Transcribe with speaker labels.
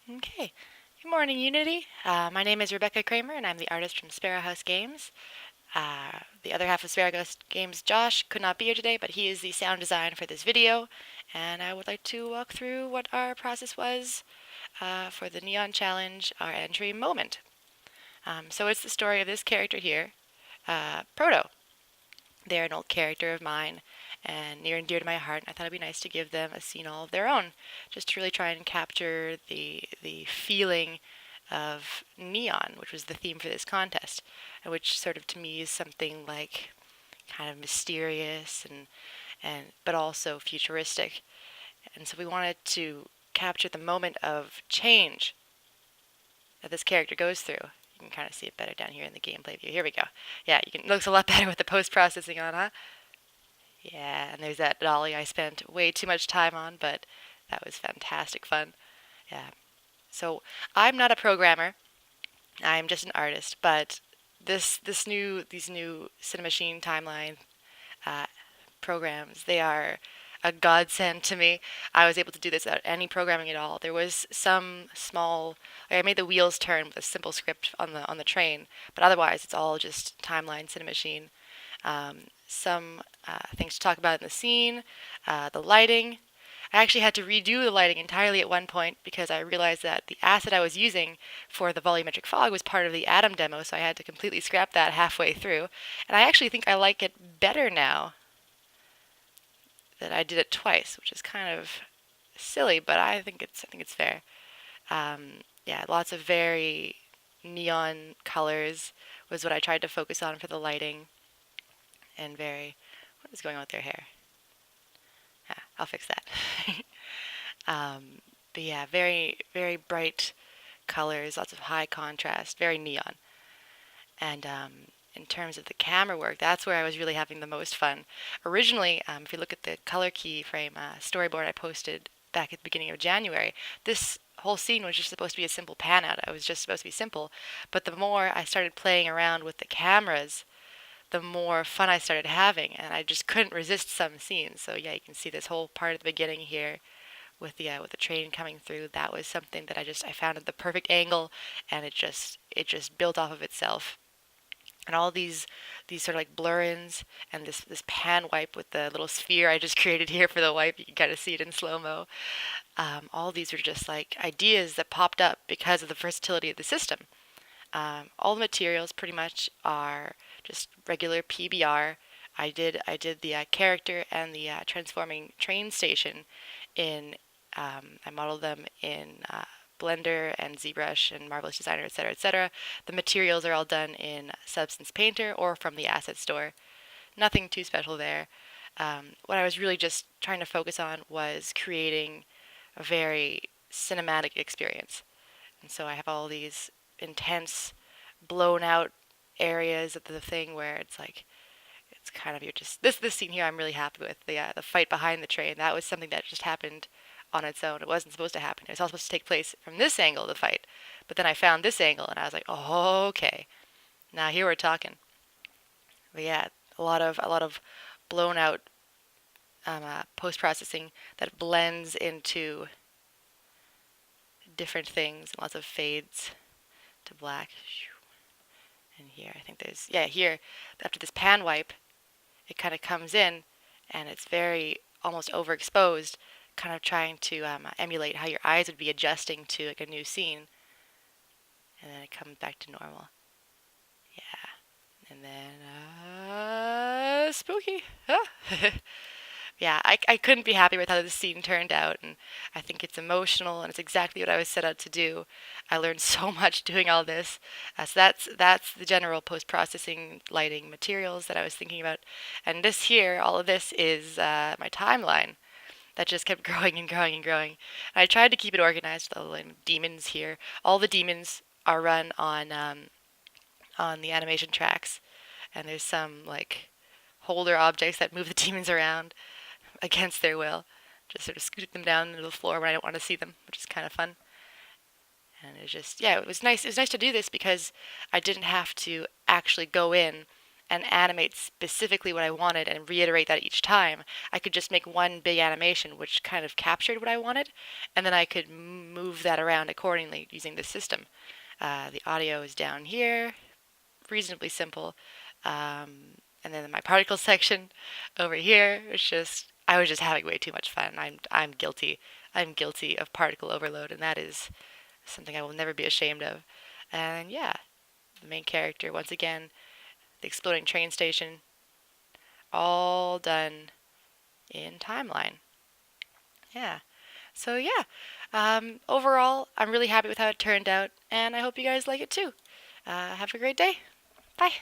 Speaker 1: Okay. Good morning, Unity. My name is Rebecca Kramer, and I'm the artist from Sparrowhouse Games. The other half of Sparrowhouse Games, Josh, could not be here today, but he is the sound design for this video, and I would like to walk through what our process was for the Neon Challenge, our entry moment. So it's the story of this character here, Proto. They're an old character of mine and near and dear to my heart. And I thought it'd be nice to give them a scene all of their own, just to really try and capture the feeling of neon, which was the theme for this contest, and which sort of to me is something like kind of mysterious and but also futuristic. And so we wanted to capture the moment of change that this character goes through. You can kind of see it better down here in the gameplay view. Here we go. Yeah, you can. It looks a lot better with the post processing on, huh? Yeah, and there's that dolly I spent way too much time on, but that was fantastic fun. Yeah. So I'm not a programmer. I'm just an artist, but these new Cinemachine timeline uh, programs, they are a godsend to me. I was able to do this without any programming at all. There was some small, like I made the wheels turn with a simple script on the train, but otherwise it's all just timeline Cinemachine. Some things to talk about in the scene, the lighting. I actually had to redo the lighting entirely at one point because I realized that the asset I was using for the volumetric fog was part of the Atom demo, so I had to completely scrap that halfway through. And I actually think I like it better now that I did it twice, which is kind of silly, but I think it's fair. Yeah, lots of very neon colors was what I tried to focus on for the lighting, and very what is going on with their hair? I'll fix that. um, but yeah, very bright colors, lots of high contrast, very neon. And in terms of the camera work, that's where I was really having the most fun. Originally, if you look at the color keyframe storyboard I posted back at the beginning of January, this whole scene was just supposed to be a simple pan out. It was just supposed to be simple. But the more I started playing around with the cameras, the more fun I started having, and I just couldn't resist some scenes. So yeah, you can see this whole part at the beginning here with the train coming through. That was something that I found at the perfect angle, and it just built off of itself. And all these sort of like blur-ins and this pan wipe with the little sphere I just created here for the wipe. You can kind of see it in slow mo. All these are just like ideas that popped up because of the versatility of the system. All the materials pretty much are just regular PBR. I did the character and the transforming train station in I modeled them in Blender and ZBrush and Marvelous Designer, etc., etc. The materials are all done in Substance Painter or from the asset store. Nothing too special there. What I was really just trying to focus on was creating a very cinematic experience. And so I have all these intense, blown out areas of the thing where it's like it's kind of you're just this scene here I'm really happy with the fight behind the train. That was something that just happened on its own. It wasn't supposed to happen. It was all supposed to take place from this angle of the fight. But then I found this angle and I was like, oh, okay, now here we're talking. But yeah, a lot of blown out post processing that blends into different things. Lots of fades to black. And here, I think there's, yeah, here, after this pan wipe, it kind of comes in and it's very almost overexposed, kind of trying to emulate how your eyes would be adjusting to like a new scene. And then it comes back to normal. Yeah. And then, spooky. Ah. Yeah, I couldn't be happy with how this scene turned out, and I think it's emotional, and it's exactly what I was set out to do. I learned so much doing all this. So that's the general post-processing lighting materials that I was thinking about, and this here, all of this is my timeline that just kept growing and growing and growing. And I tried to keep it organized with all the demons here. All the demons are run on the animation tracks, and there's some like holder objects that move the demons around against their will. Just sort of scoot them down into the floor when I don't want to see them, which is kind of fun. And it was just, yeah, it was nice. It was nice to do this because I didn't have to actually go in and animate specifically what I wanted and reiterate that each time. I could just make one big animation which kind of captured what I wanted, and then I could move that around accordingly using the system. The audio is down here, reasonably simple. And then my particle section over here, I was just having way too much fun. I'm guilty. I'm guilty of particle overload, and that is something I will never be ashamed of. And yeah, the main character once again, the exploding train station, all done in timeline. Yeah. So yeah, overall, I'm really happy with how it turned out, and I hope you guys like it too. Have a great day. Bye.